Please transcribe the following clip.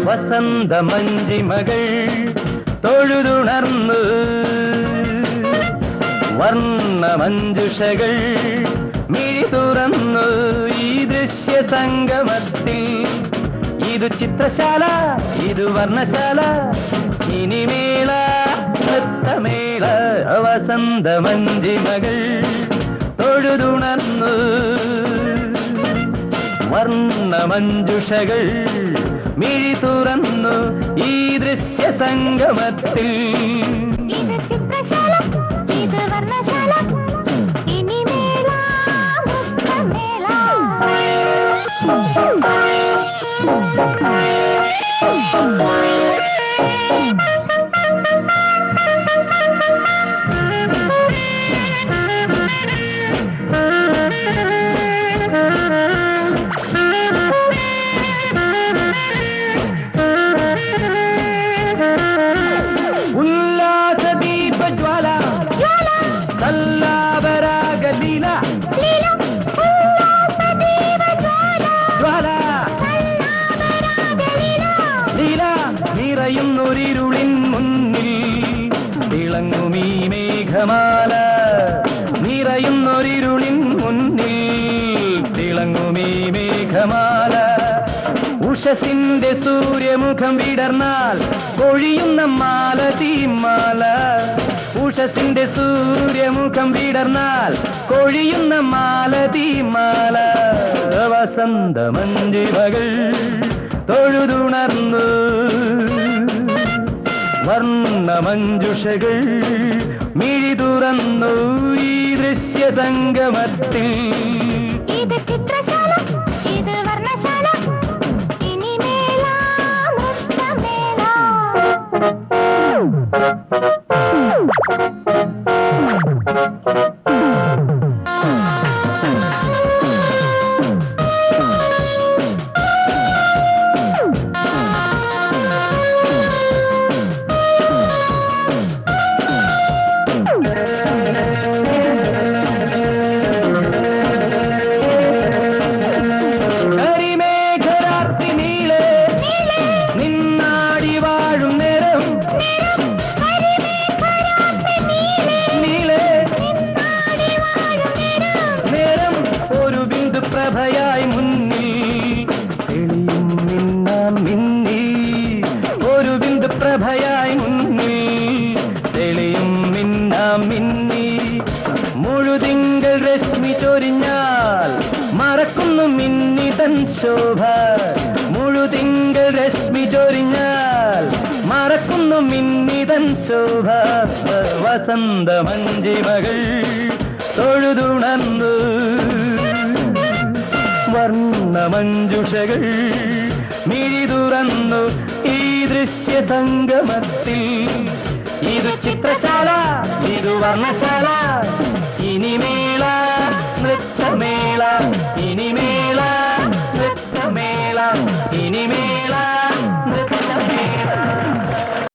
വസന്ത മഞ്ജിമകൾ തൊഴുതുണർന്നു വർണ്ണ മഞ്ജുഷകൾ മിഴി തുറന്നു ഈ ദൃശ്യ സംഗമത്തിൽ. ഇത് ചിത്രശാല, ഇത് വർണ്ണശാല, ഇനി മേള നൃത്തമേള. വസന്ത മഞ്ജിമകൾ തൊഴുതുണർന്നു വർണ്ണ മഞ്ജുഷകൾ മിഴി തുറന്നു ഈ ദൃശ്യ സംഗമത്തിൽ. ഇത് ചിത്രശാല, ഇത് വർണ്ണശാല, ഇനി മേള നൃത്തമേള. നിറയുന്നൊരിരുളിൻ മുന്നിൽ തിളങ്ങുമീ മേഘമാല, നിറയുന്നൊരിരുളിൻ മുന്നിൽ തിളങ്ങുമീ മേഘമാല. ഉഷസിന്റെ സൂര്യമുഖം വിടർന്നാൽ കൊഴിയുന്ന മാല തീമാല. ഉഷസിന്റെ സൂര്യമുഖം വിടർന്നാൽ കൊഴിയുന്ന മാല തീമാല. വസന്ത മഞ്ജിമകൾ തൊഴുതുണർന്നു വർണ്ണ മഞ്ജുഷകൾ മിഴി തുറന്നു ഈ ദൃശ്യ സംഗമത്തിൽ. ഇത് ചിത്രശാല, ഇത് വർണ്ണശാല, ഇനി മേള നൃത്തമേള. പ്രഭയായി മുന്നിൽ തെളിയും മിന്നാം മിന്നി, ഒരു ബിന്ദു പ്രഭയായി മുന്നിൽ തെളിയും മിന്നാം മിന്നി. മുഴുതിങ്കൾ രശ്മി ചൊരിഞ്ഞാൽ മറക്കുന്നു മിന്നിതൻ ശോഭ. മുഴുതിങ്കൾ രശ്മി ചൊരിഞ്ഞാൽ മറക്കുന്നു മിന്നിതൻ ശോഭ. വസന്ത മഞ്ജിമകൾ തൊഴുതുണർന്നു വർണ്ണ മഞ്ജുഷകൾ മിഴി തുറന്നു ഈ ദൃശ്യ സംഗമത്തിൽ. ഇത് ചിത്രശാല, ഇത് വർണ്ണശാല,